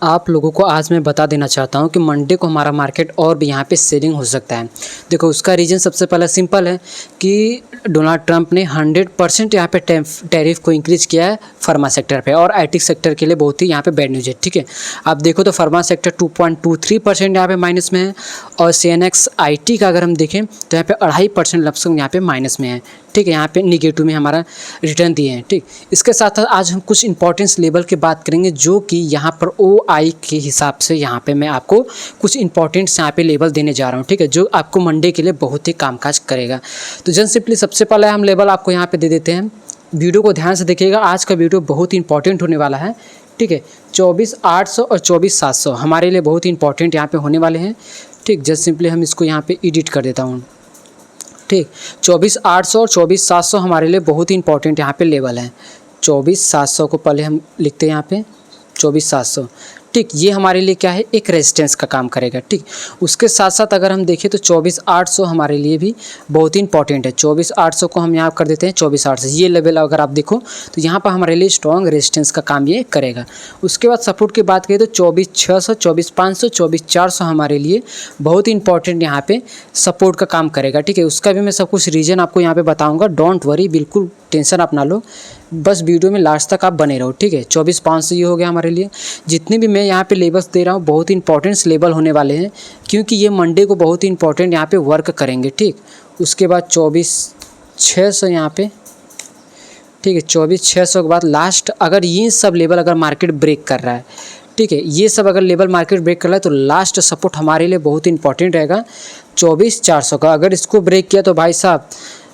आप लोगों को आज मैं बता देना चाहता हूँ कि मंडे को हमारा मार्केट और भी यहाँ पे सेलिंग हो सकता है। देखो उसका रीज़न सबसे पहला सिंपल है कि डोनाल्ड ट्रंप ने 100% यहाँ पे टैरिफ को इंक्रीज़ किया है फार्मा सेक्टर पे, और आईटी सेक्टर के लिए बहुत ही यहाँ पे बैड न्यूज़ है। ठीक है, आप देखो तो फार्मा सेक्टर 2.23% यहाँ पे माइनस में है, और CNX IT का अगर हम देखें तो यहाँ पे 2.5% लमसम यहाँ पे माइनस में है। ठीक है, यहाँ पे निगेटिव में हमारा रिटर्न दिए हैं। ठीक, इसके साथ साथ आज हम कुछ इंपॉर्टेंस लेवल की बात करेंगे जो कि यहाँ पर OI के हिसाब से यहाँ पे मैं आपको कुछ इंपॉर्टेंट्स यहाँ पे लेवल देने जा रहा हूँ। ठीक है, जो आपको मंडे के लिए बहुत ही कामकाज करेगा। तो जन सिंपली सबसे पहले हम लेवल आपको यहाँ पे दे देते हैं। वीडियो को ध्यान से देखिएगा, आज का वीडियो बहुत ही इंपॉर्टेंट होने वाला है। ठीक है, 24,800 और 24,700 हमारे लिए बहुत ही इंपॉर्टेंट यहाँ पे होने वाले हैं। ठीक, जस्ट सिंपली हम इसको यहाँ पे एडिट कर देता हूँ। ठीक, 24,800 और 24,700 हमारे लिए बहुत ही इंपॉर्टेंट यहाँ पे लेवल है। 24,700 को पहले हम लिखते हैं यहाँ पे 24,700। ठीक, ये हमारे लिए क्या है, एक रेजिस्टेंस का काम करेगा। ठीक, उसके साथ साथ अगर हम देखें तो 24,800 हमारे लिए भी बहुत ही इंपॉर्टेंट है। 24,800 को हम यहाँ कर देते हैं 24,800। ये लेवल अगर आप देखो तो यहाँ पर हमारे लिए स्ट्रॉन्ग रेजिस्टेंस का काम ये करेगा। उसके बाद सपोर्ट की बात करें तो 24,600, 24,500, 24,400 हमारे लिए बहुत ही इंपॉर्टेंट यहाँ पे सपोर्ट का काम करेगा। ठीक है, उसका भी मैं सब कुछ रीजन आपको यहाँ पे बताऊँगा। डोंट वरी, बिल्कुल टेंशन आप ना लो, बस वीडियो में लास्ट तक आप बने रहो। ठीक है, 24,500 ये हो गया हमारे लिए। जितने भी मैं यहाँ पे लेवल्स दे रहा हूँ बहुत ही इंपॉर्टेंट लेवल होने वाले हैं, क्योंकि ये मंडे को बहुत ही इंपॉर्टेंट यहाँ पे वर्क करेंगे। ठीक, उसके बाद 24,600 यहाँ पे। ठीक है, 24,600 के बाद लास्ट अगर ये सब लेवल अगर मार्केट ब्रेक कर रहा है, ठीक है, ये सब अगर लेवल मार्केट ब्रेक कर रहा है तो लास्ट सपोर्ट हमारे लिए बहुत ही इंपॉर्टेंट रहेगा 24,400 का। अगर इसको ब्रेक किया तो भाई साहब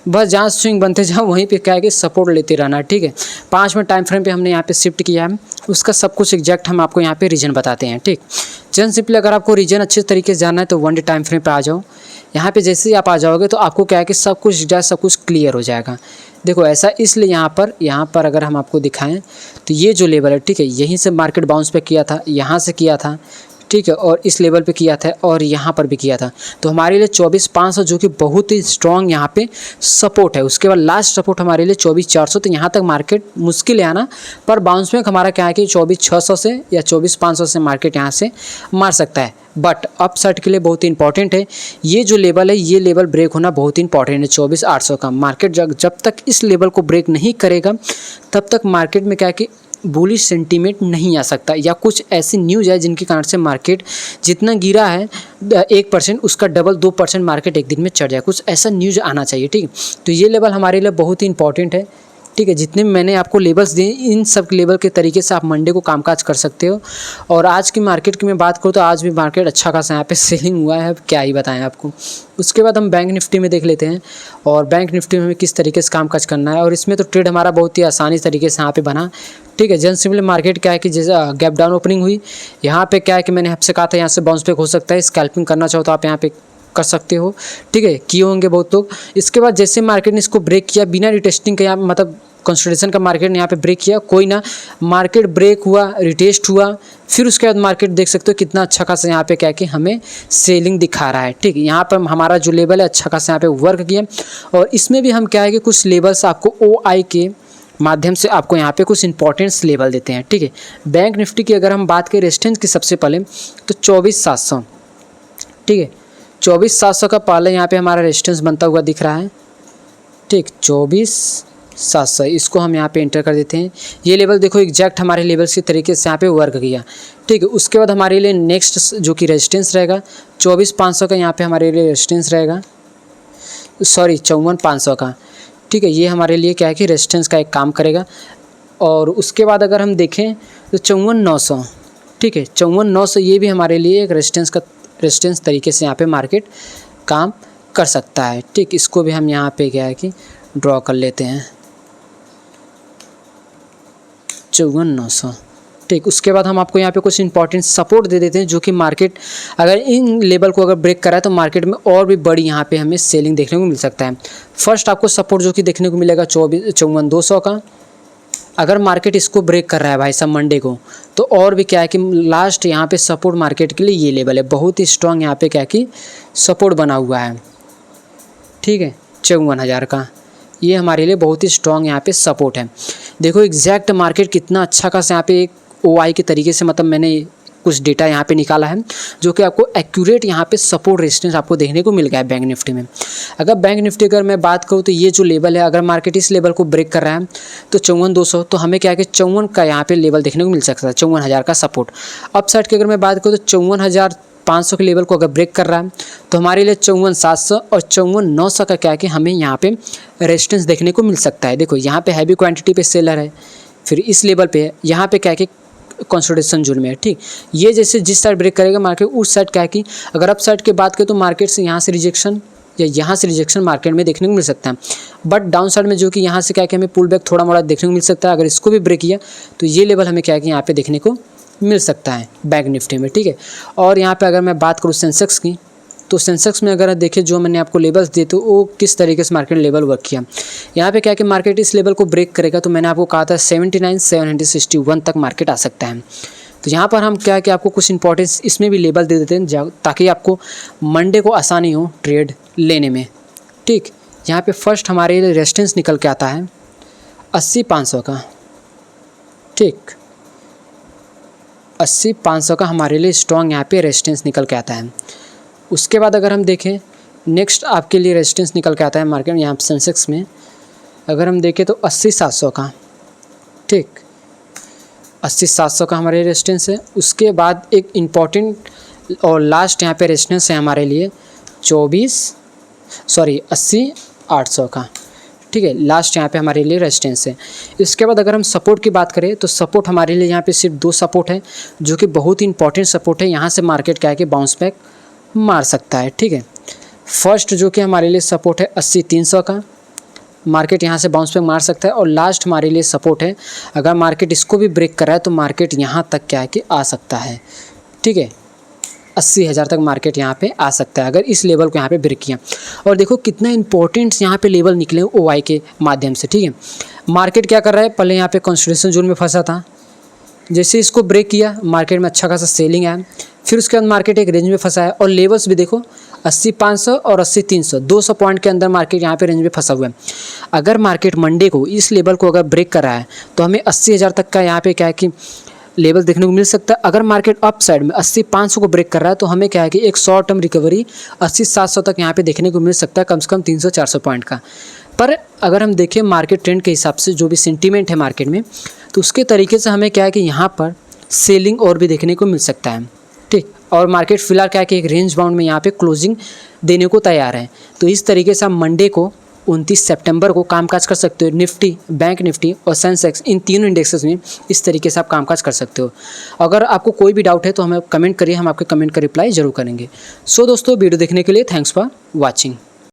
बस जहाँ स्विंग बनते जाओ वहीं पे क्या है कि सपोर्ट लेते रहना। ठीक है, 5 मिनट टाइम फ्रेम पे हमने यहाँ पे शिफ्ट किया है, उसका सब कुछ एग्जैक्ट हम आपको यहाँ पे रीजन बताते हैं। ठीक, जन सिंपली अगर आपको रीजन अच्छे तरीके से जानना है तो 1 डे टाइम फ्रेम पे आ जाओ। यहाँ पे जैसे ही आप आ जाओगे तो आपको क्या है कि सब कुछ क्लियर हो जाएगा। देखो ऐसा इसलिए यहाँ पर अगर हम आपको दिखाएं तो ये जो लेवल है, ठीक है, यहीं से मार्केट बाउंस पे किया था, यहाँ से किया था। ठीक है, और इस लेवल पे किया था और यहाँ पर भी किया था। तो हमारे लिए 24,500 जो कि बहुत ही स्ट्रॉन्ग यहाँ पे सपोर्ट है। उसके बाद लास्ट सपोर्ट हमारे लिए 24,400। तो यहाँ तक मार्केट मुश्किल है आना, पर बाउंस बैक हमारा क्या है कि 24,600 से या 24,500 से मार्केट यहाँ से मार सकता है। बट अपसाइड के लिए बहुत ही इंपॉर्टेंट है ये जो लेवल है, ये लेवल ब्रेक होना बहुत ही इंपॉर्टेंट है 24,800 का। मार्केट जब तक इस लेवल को ब्रेक नहीं करेगा तब तक मार्केट में क्या है कि बुलिश सेंटीमेंट नहीं आ सकता, या कुछ ऐसी न्यूज़ है जिनके कारण से मार्केट जितना गिरा है 1% उसका डबल 2% मार्केट एक दिन में चढ़ जाए। कुछ ऐसा न्यूज़ आना चाहिए। ठीक, तो ये लेवल हमारे लिए बहुत ही इंपॉर्टेंट है। ठीक है, जितने मैंने आपको लेवल्स दिए इन सब लेवल के तरीके से आप मंडे को कामकाज कर सकते हो। और आज की मार्केट की मैं बात करूँ तो आज भी मार्केट अच्छा खासा यहाँ पे सेलिंग हुआ है, अब क्या ही बताएं आपको। उसके बाद हम बैंक निफ्टी में देख लेते हैं, और बैंक निफ्टी में हमें किस तरीके से कामकाज करना है। और इसमें तो ट्रेड हमारा बहुत ही आसानी तरीके से यहाँ पे बना। ठीक है, जन सिंपली मार्केट क्या है कि जैसे गैप डाउन ओपनिंग हुई, यहाँ पे क्या है कि मैंने आपसे कहा था यहाँ से बाउंस बैक हो सकता है। स्कैल्पिंग करना चाहो तो आप यहाँ पे कर सकते हो। ठीक है, किए होंगे बहुत लोग। इसके बाद जैसे मार्केट ने इसको ब्रेक किया बिना रिटेस्टिंग के, यहाँ मतलब कंसोलिडेशन का मार्केट ने यहाँ पे ब्रेक किया, कोई ना, मार्केट ब्रेक हुआ, रिटेस्ट हुआ, फिर उसके बाद मार्केट देख सकते हो कितना अच्छा खासा यहाँ पे क्या है कि हमें सेलिंग दिखा रहा है। ठीक, यहाँ पर हमारा जो लेवल है अच्छा खासा यहाँ पे वर्क किया। और इसमें भी हम क्या है कि कुछ लेवल्स आपको OI के माध्यम से आपको यहाँ पे कुछ इंपॉर्टेंस लेवल देते हैं। ठीक है, बैंक निफ्टी की अगर हम बात करें रेजिस्टेंस की सबसे पहले तो 24,700। ठीक है, 24,700 का पहले यहाँ पे हमारा रेजिस्टेंस बनता हुआ दिख रहा है। ठीक, 24,700 इसको हम यहाँ पे एंटर कर देते हैं। ये लेवल देखो एग्जैक्ट हमारे लेवल्स के तरीके से यहाँ पे वर्क किया। ठीक है, उसके बाद हमारे लिए नेक्स्ट जो कि रेजिस्टेंस रहेगा 24,500 का, यहाँ पे हमारे लिए रेजिस्टेंस रहेगा, सॉरी 54,500 का। ठीक है, ये हमारे लिए क्या है कि रेजिस्टेंस का एक काम करेगा। और उसके बाद अगर हम देखें तो 54,900। ठीक है, 54,900 ये भी हमारे लिए एक रेजिस्टेंस तरीके से यहाँ पे मार्केट काम कर सकता है। ठीक, इसको भी हम यहाँ पे क्या है कि ड्रॉ कर लेते हैं 54,900। ठीक, उसके बाद हम आपको यहाँ पे कुछ इंपॉर्टेंट सपोर्ट दे देते हैं जो कि मार्केट अगर इन लेवल को अगर ब्रेक करा है तो मार्केट में और भी बड़ी यहाँ पे हमें सेलिंग देखने को मिल सकता है। फर्स्ट आपको सपोर्ट जो कि देखने को मिलेगा 54,200 का। अगर मार्केट इसको ब्रेक कर रहा है भाई साहब मंडे को, तो और भी क्या है कि लास्ट यहाँ पे सपोर्ट मार्केट के लिए ये लेवल है, बहुत ही स्ट्रॉन्ग यहाँ पे क्या है कि सपोर्ट बना हुआ है। ठीक है, 54,000 का ये हमारे लिए बहुत ही स्ट्रॉन्ग यहाँ पे सपोर्ट है। देखो एग्जैक्ट मार्केट कितना अच्छा खासा यहाँ पे एक OI के तरीके से मतलब मैंने कुछ डेटा यहाँ पे निकाला है जो कि आपको एक्यूरेट यहाँ पे सपोर्ट रेजिस्टेंस आपको देखने को मिल गया है बैंक निफ्टी में। अगर बैंक निफ्टी अगर मैं बात करूँ तो ये जो लेवल है, अगर मार्केट इस लेवल को ब्रेक कर रहा है तो 54,200, तो हमें क्या है कि 54 का यहाँ पे लेवल देखने को मिल सकता है, 54,000 का सपोर्ट। अप साइड की अगर मैं बात करूँ तो 54,500 के लेवल को अगर ब्रेक कर रहा है तो हमारे लिए 54,700 और 54,900 का क्या है कि हमें यहाँ पे रेजिस्टेंस देखने को मिल सकता है। देखो यहाँ पे हैवी क्वांटिटी पे सेलर है, फिर इस लेवल पे है, यहाँ पे क्या है कि कंसोलिडेशन जोन में है। ठीक, ये जैसे जिस साइड ब्रेक करेगा मार्केट उस साइड क्या है कि अगर अप साइड की बात करें तो मार्केट से यहाँ से रिजेक्शन या यहाँ से रिजेक्शन मार्केट में देखने को मिल सकता है। बट डाउन साइड में जो कि यहाँ से क्या है कि हमें पुल बैक थोड़ा मोड़ा देखने को मिल सकता है। अगर इसको भी ब्रेक किया तो ये लेवल हमें क्या है कि यहाँ पे देखने को मिल सकता है बैंक निफ्टी में। ठीक है, और यहाँ पे अगर मैं बात करूँ सेंसेक्स की, तो सेंसेक्स में अगर देखें जो मैंने आपको लेवल्स दिए तो वो किस तरीके से मार्केट लेवल वर्क किया। यहाँ पे क्या है कि मार्केट इस लेवल को ब्रेक करेगा तो मैंने आपको कहा था 79,761 तक मार्केट आ सकता है। तो यहाँ पर हम क्या है कि आपको कुछ इंपॉर्टेंस इसमें भी लेवल दे देते हैं ताकि आपको मंडे को आसानी हो ट्रेड लेने में। ठीक, यहाँ पे फर्स्ट हमारे लिए रेजिस्टेंस निकल के आता है 80,500 का। ठीक, 80,500 का हमारे लिए स्ट्रॉन्ग यहाँ पे रेजिस्टेंस निकल के आता है। उसके बाद अगर हम देखें नेक्स्ट आपके लिए रेजिस्टेंस निकल के आता है मार्केट यहाँ सेंसेक्स में, अगर हम देखें तो 80,700 का। ठीक, 80,700 का हमारे रेजिस्टेंस है। उसके बाद एक इम्पॉर्टेंट और लास्ट यहाँ पे रेजिस्टेंस है हमारे लिए 80,800 का। ठीक है, लास्ट यहाँ पे हमारे लिए रेजिस्टेंस है। इसके बाद अगर हम सपोर्ट की बात करें तो सपोर्ट हमारे लिए यहाँ पे सिर्फ 2 सपोर्ट है जो कि बहुत ही इंपॉर्टेंट सपोर्ट है। यहाँ से मार्केट क्या है कि बाउंस बैक मार सकता है। ठीक है, फर्स्ट जो कि हमारे लिए सपोर्ट है 80,300 का, मार्केट यहाँ से बाउंस बैक मार सकता है। और लास्ट हमारे लिए सपोर्ट है, अगर मार्केट इसको भी ब्रेक कर रहा है तो मार्केट यहाँ तक क्या है कि आ सकता है। ठीक है, 80,000 तक मार्केट यहाँ पे आ सकता है अगर इस लेवल को यहाँ पे ब्रेक किया। और देखो कितना इंपॉर्टेंट यहाँ पे लेवल निकले OI के माध्यम से। ठीक है, मार्केट क्या कर रहा है, पहले यहाँ पे कंसोलिडेशन जोन में फंसा था, जैसे इसको ब्रेक किया मार्केट में अच्छा खासा सेलिंग आया, फिर उसके बाद मार्केट एक रेंज में फंसा है। और लेवल्स भी देखो 80,500 और 80,300, 200 पॉइंट के अंदर मार्केट यहाँ पे रेंज में फंसा हुआ है। अगर मार्केट मंडे को इस लेवल को अगर ब्रेक कर रहा है तो हमें 80,000 तक का यहाँ पे क्या है कि लेवल देखने को मिल सकता है। अगर मार्केट अप साइड में 80,500 को ब्रेक कर रहा है तो हमें क्या है कि एक शॉर्ट टर्म रिकवरी 80,700 तक यहाँ पे देखने को मिल सकता है, कम से कम 300-400 पॉइंट का। पर अगर हम देखें मार्केट ट्रेंड के हिसाब से जो भी सेंटीमेंट है मार्केट में, तो उसके तरीके से हमें क्या है कि यहाँ पर सेलिंग और भी देखने को मिल सकता है। ठीक, और मार्केट फिलहाल क्या है कि एक रेंज बाउंड में यहाँ पे क्लोजिंग देने को तैयार है। तो इस तरीके से आप मंडे को 29 सितंबर को कामकाज कर सकते हो। निफ्टी, बैंक निफ्टी और सेंसेक्स, इन तीनों इंडेक्सेस में इस तरीके से आप कामकाज कर सकते हो। अगर आपको कोई भी डाउट है तो हमें कमेंट करिए, हम आपके कमेंट का रिप्लाई जरूर करेंगे। सो दोस्तों, वीडियो देखने के लिए थैंक्स फॉर वॉचिंग।